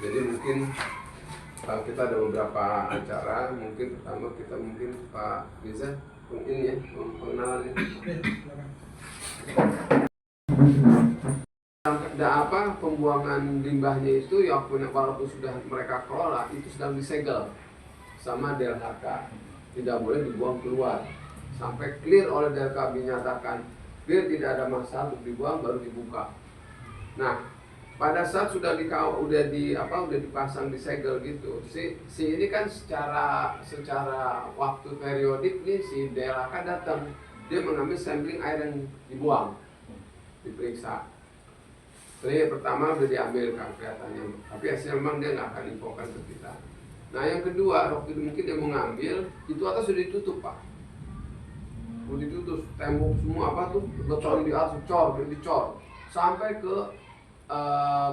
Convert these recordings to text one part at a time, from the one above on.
Jadi mungkin kita ada beberapa acara, mungkin pertama kita Pak Riza ini ya, pengenalan ini. Pembuangan limbahnya itu yang walaupun sudah mereka kelola itu sedang disegel sama DLHK, tidak boleh dibuang keluar sampai clear oleh DLHK dinyatakan clear tidak ada masalah untuk dibuang baru dibuka. Nah, pada saat sudah dipasang disegel gitu, si ini kan secara waktu periodik nih si DLHK datang, dia mengambil sampling air yang dibuang, diperiksa. Jadi pertama udah diambil kan kelihatannya, tapi hasilnya memang dia nggak akan infokan ke kita. Nah yang kedua, waktu itu mungkin dia mau ngambil, itu atas sudah ditutup Pak. Sudah ditutup, tembok semua apa tuh, beton di atas, dicor, sampai ke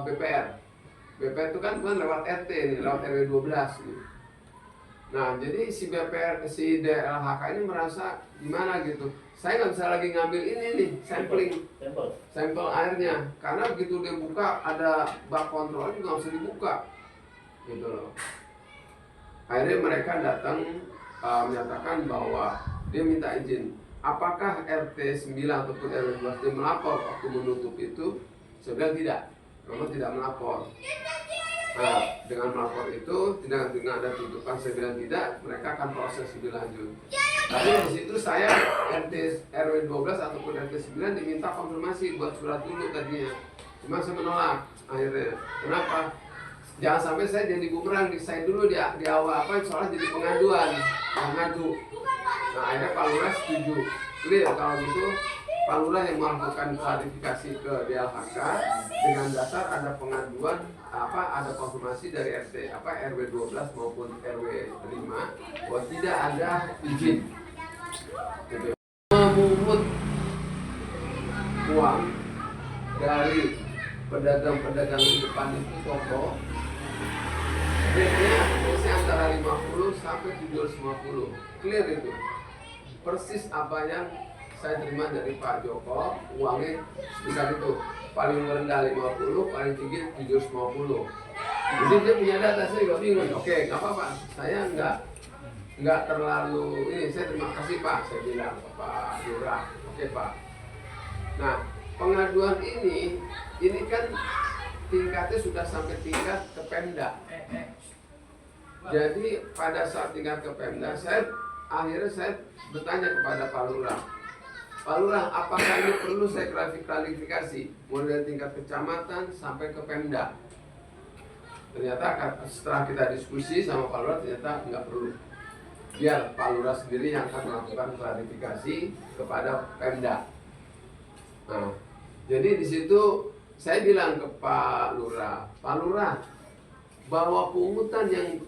BPR. BPR itu kan bukan lewat RT nih, lewat RW 12 nih. Nah jadi si BPR, si DLHK ini merasa gimana gitu, saya nggak bisa lagi ngambil ini nih, sampel airnya, karena begitu dia buka ada bak kontrol juga nggak bisa dibuka, gitu loh. Akhirnya mereka datang menyatakan bahwa dia minta izin, apakah RT 9 ataupun RW 12 dia melapor waktu menutup itu? Saya bilang tidak, memang tidak melapor. Nah, dengan melapor itu tidak ada tutupan, saya bilang tidak, mereka akan proses lebih lanjut. Tapi di situ saya RW 12 ataupun RT 9 diminta konfirmasi buat surat dulu tadinya. Cuma saya menolak akhirnya. Kenapa? Jangan sampai saya jadi bumerang, saya dulu di awal soalnya jadi pengaduan, ngadu. Nah akhirnya Pak Lurah setuju. Clear kalau gitu Pak Lurah yang melakukan klarifikasi ke DLHK dengan dasar ada pengaduan ada konfirmasi dari RW 12 maupun RW 5 bahwa tidak ada izin memungut uang dari pedagang-pedagang di depan itu toko. Biasanya antara 50 sampai 750, clear itu. Persis apa yang saya terima dari Pak Joko, uangnya sebesar itu. Paling rendah 50, paling tinggi 750. Jadi dia punya data, saya juga bingung. Oke, nggak apa-apa, saya nggak terlalu ini. Saya terima kasih Pak, saya bilang Pak Lurah. Oke Pak. Nah, pengaduan ini kan tingkatnya sudah sampai tingkat ke Pemda. Jadi pada saat tingkat ke Pemda, akhirnya saya bertanya kepada Pak Lurah. Pak Lurah, apakah ini perlu saya klarifikasi mulai dari tingkat kecamatan sampai ke Pemda? Ternyata setelah kita diskusi sama Pak Lurah, ternyata nggak perlu. Biar Pak Lurah sendiri yang akan melakukan klarifikasi kepada Pemda. Nah, jadi di situ saya bilang ke Pak Lurah, bahwa pungutan yang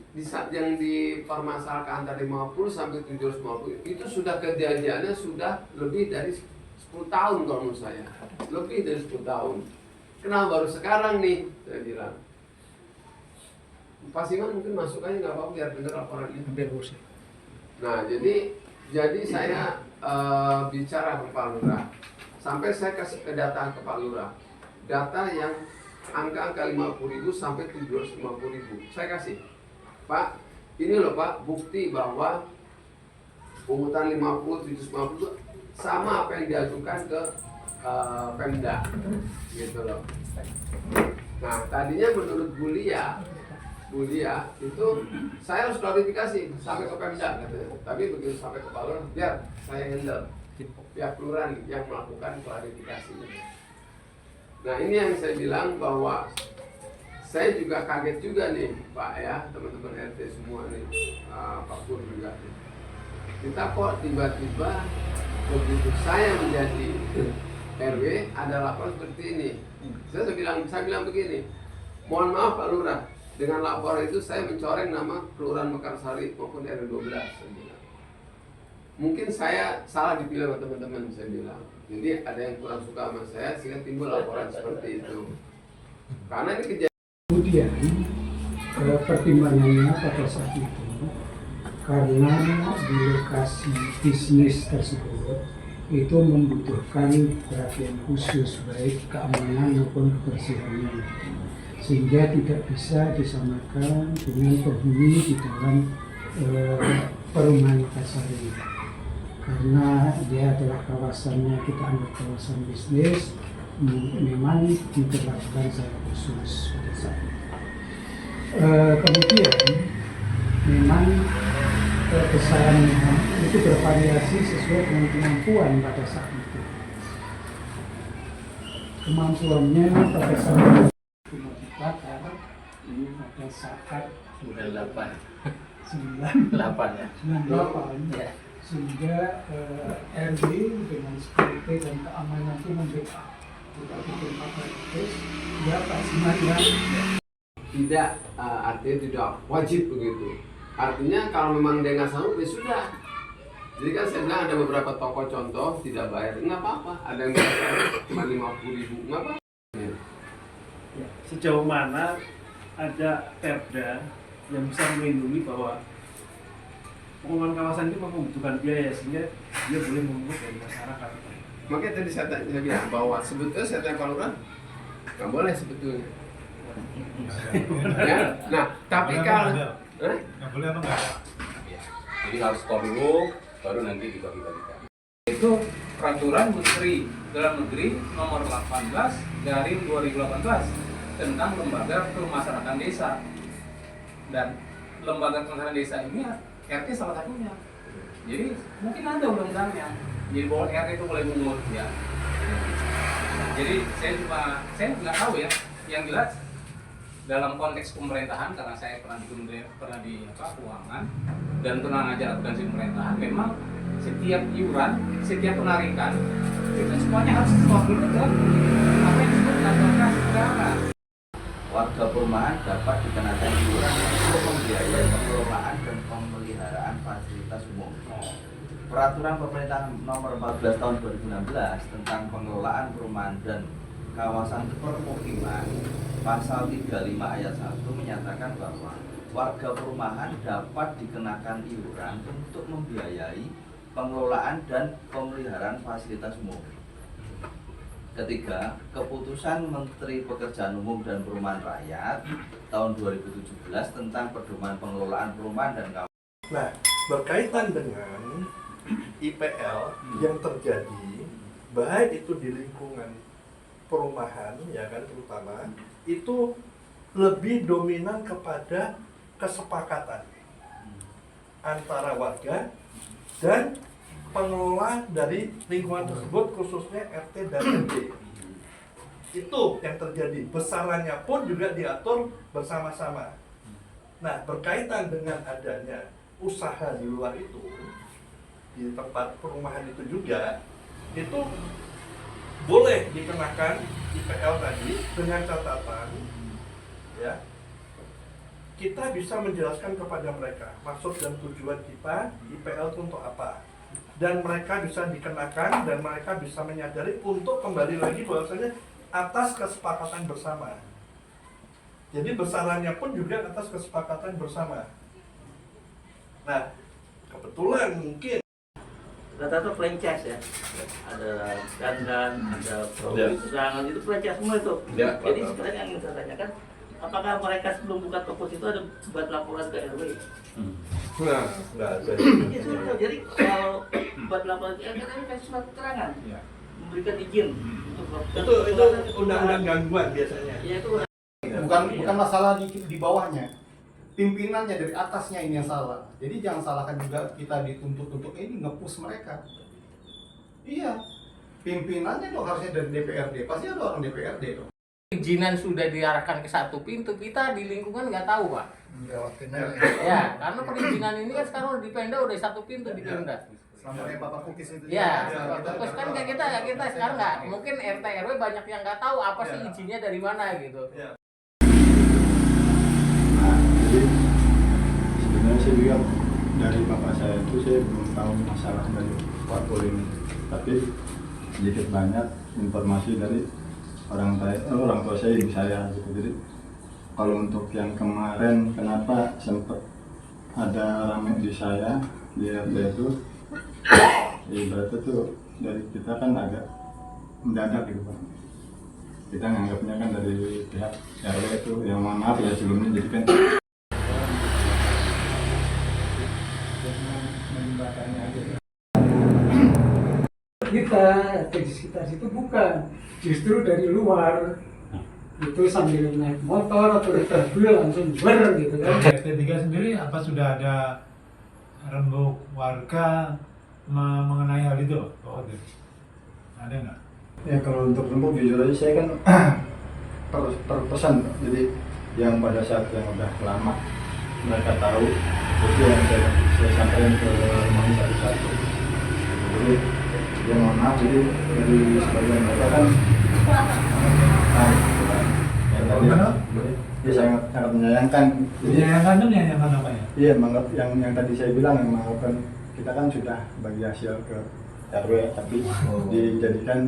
dipermasalahkan antara 50 sampai 750 itu sudah kejadiannya sudah lebih dari 10 tahun kalau menurut saya. Lebih dari 10 tahun. Kenapa baru sekarang nih? Saya bilang. Pak Siman mungkin masuk aja nggak apa-apa biar dengar laporan ini. Nah, jadi saya bicara ke Pak Lurah. Sampai saya kasih data ke Pak Lurah. Data yang angka 50.000 sampai 750.000. Saya kasih, Pak, ini loh Pak, bukti bahwa pungutan 50, 750 sama apa yang diajukan ke Pemda, gitu loh. Nah, tadinya menurut Bulia itu saya harus klarifikasi sampai ke Pemda, katanya. Tapi begitu sampai ke Pak Lurah, biar saya handle pihak kelurahan yang melakukan klarifikasinya. Nah ini yang saya bilang bahwa saya juga kaget juga nih Pak ya, teman-teman RT semua nih, Pak Pur juga nih. Kita kok tiba-tiba begitu saya menjadi RW ada laporan seperti ini. Saya bilang begini, mohon maaf Pak Lurah, dengan laporan itu saya mencoreng nama Kelurahan Mekarsari maupun RW 12. Mungkin saya salah dipilih oleh teman-teman, saya bilang. Jadi ada yang kurang suka sama saya sehingga timbul laporan seperti itu. Karena ini kejadian. Kemudian pertimbangannya pada saat itu karena di lokasi bisnis tersebut itu membutuhkan perhatian khusus baik keamanan maupun kebersihannya. sehingga tidak bisa disamakan dengan penghuni di dalam perumahan Kasari, karena dia adalah kawasannya kita anggap kawasan bisnis, memang diberlakukan secara khusus pada saat itu. Kemudian memang besaran itu bervariasi sesuai dengan kemampuan pada saat itu. Kemampuannya pada saat itu dibakar ini pada saat 98 ya. 98 ya. Sehingga RW dengan security dan keamanan itu membackup. Kita bikin pakai ya Pak Siman ya. Tidak, artinya tidak wajib begitu. Artinya kalau memang dia nggak sanggup ya sudah. Jadi kan saya bilang ada beberapa toko contoh tidak bayar, nggak apa-apa. Ada yang bayar cuma 50.000, nggak apa-apa. Ya, sejauh mana ada perda yang bisa melindungi bahwa pengelolaan kawasan itu membutuhkan biaya sehingga dia boleh memungut dari masyarakat. Makanya tadi saya bilang bahwa sebetulnya saya tanya Pak Lurah nggak boleh sebetulnya. Ya? Nah, tapi kalau nggak boleh apa nggak? Jadi harus store dulu, baru nanti dibagi-bagikan. Itu peraturan Menteri Dalam Negeri nomor 18 dari 2018 tentang lembaga pemasyarakatan desa. Dan lembaga pemasyarakatan desa ini RT salah satunya. Jadi mungkin ada undang-undangnya. Jadi bahwa RT itu boleh mungut ya. Jadi saya nggak tahu ya. Yang jelas dalam konteks pemerintahan, karena saya pernah di keuangan dan pernah ngajar akuntansi pemerintahan, memang setiap iuran, setiap penarikan itu semuanya harus store dulu kan apa yang disebut kantor kas negara. Warga perumahan dapat dikenakan iuran untuk membiayai pengelolaan dan pemeliharaan fasilitas umum. Peraturan Pemerintah Nomor 14 Tahun 2016 tentang pengelolaan perumahan dan kawasan permukiman Pasal 35 ayat 1 menyatakan bahwa warga perumahan dapat dikenakan iuran untuk membiayai pengelolaan dan pemeliharaan fasilitas umum. Ketiga, keputusan Menteri Pekerjaan Umum dan Perumahan Rakyat tahun 2017 tentang pedoman pengelolaan perumahan dan kawasan. Nah, berkaitan dengan IPL yang terjadi, baik itu di lingkungan perumahan, ya kan, terutama itu lebih dominan kepada kesepakatan antara warga dan pengelola dari lingkungan tersebut, khususnya RT dan RW. Itu yang terjadi. Besarannya pun juga diatur bersama-sama. Nah, berkaitan dengan adanya usaha di luar itu, di tempat perumahan itu juga, itu boleh dikenakan IPL tadi dengan catatan, ya, kita bisa menjelaskan kepada mereka maksud dan tujuan kita IPL itu untuk apa, dan mereka bisa dikenakan dan mereka bisa menyadari untuk kembali lagi bahwasanya atas kesepakatan bersama. Jadi besarannya pun juga atas kesepakatan bersama. Nah, kebetulan mungkin rata-rata franchise ya, ada dandan, ada perusahaan itu franchise semua itu. Ya, jadi sekarang yang saya tanyakan, apakah mereka sebelum buka toko itu ada buat laporan ke RW? nah, nggak ada. Jadi kalau buat laporan ke RW kan kasih surat keterangan, memberikan izin untuk Itu undang-undang gangguan biasanya. Ya itu bukan masalah di bawahnya, pimpinannya dari atasnya ini yang salah. Jadi jangan salahkan juga kita dituntut untuk ini nge-push mereka. Iya, pimpinannya dong harusnya dari DPRD, pasti ada orang DPRD dong. Perizinan sudah diarahkan ke satu pintu, kita di lingkungan nggak tahu Pak. Ya, karena perizinan ini kan sekarang di Pemda udah satu pintu di Pemda. Sama kayak Bapak Kukis itu. Ya, terus kan kita sekarang nggak, mungkin RT RW banyak yang nggak tahu apa sih izinnya dari mana gitu. Jadi sebenarnya saya juga dari bapak saya itu saya belum tahu masalah dari parpol ini, tapi sedikit banyak informasi dari orang tua saya, ibu saya gitu. Jadi kalau untuk yang kemarin kenapa sempat ada rame di saya di RT itu, ibaratnya tuh dari kita kan agak mendadak gitu Pak. kita nganggapnya kan dari pihak RW itu yang mohon maaf ya sebelumnya jadi kan kita di sekitar situ bukan, justru dari luar itu sambil naik motor atau mobil langsung ber gitu kan. RT3 sendiri apa sudah ada rembuk warga mengenai hal itu? Oh, ada nggak? ya kalau untuk rembuk jujur aja saya kan terpesan, jadi yang pada saat yang udah lama mereka tahu itu yang saya sampaikan ke mami satu-satu. Jadi ya mohon maaf, jadi dari sebagian mereka kan yang tadi dia sangat menyayangkan. Menyayangkan itu menyayangkan apa ya? Iya, menganggap yang tadi saya bilang yang mengharapkan kita kan sudah bagi hasil ke RW tapi dijadikan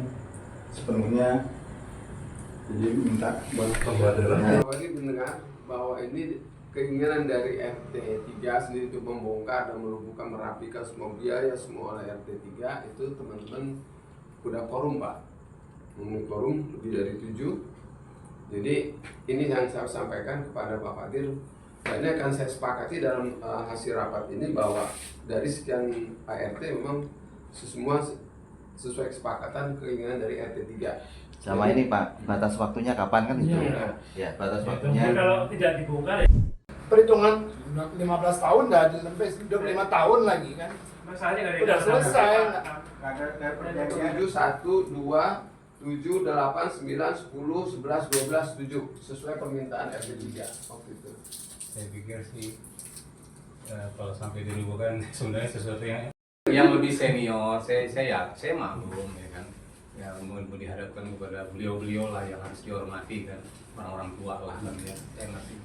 sepenuhnya, jadi minta buat pembatalan. Bahwa ini mendengar bahwa ini keinginan dari RT 3 sendiri untuk membongkar dan melumpuhkan, merapikan semua biaya semua oleh RT 3 itu teman-teman udah korum Pak, memenuhi korum lebih dari 7. Jadi ini yang saya sampaikan kepada Pak Fadir, dan ini akan saya sepakati dalam hasil rapat ini bahwa dari sekian ART memang semua sesuai kesepakatan keinginan dari RT 3. Sama ini Pak, batas waktunya kapan kan itu? Ya, batas waktunya. Kalau tidak dibongkar ya. Perhitungan 15 tahun udah sampai 25 tahun lagi kan. Masalahnya nggak ada Udah selesai. 7, 1, 2, 7, 8, 9, 10, 11, 12, 7 sesuai permintaan RT 3 waktu itu. Saya pikir sih kalau sampai dirubuhkan sebenarnya sesuatu yang lebih senior, saya maklum ya kan, ya mungkin dihadapkan kepada beliau-beliau lah yang harus dihormati kan, orang-orang tua lah kan ya, saya ngerti.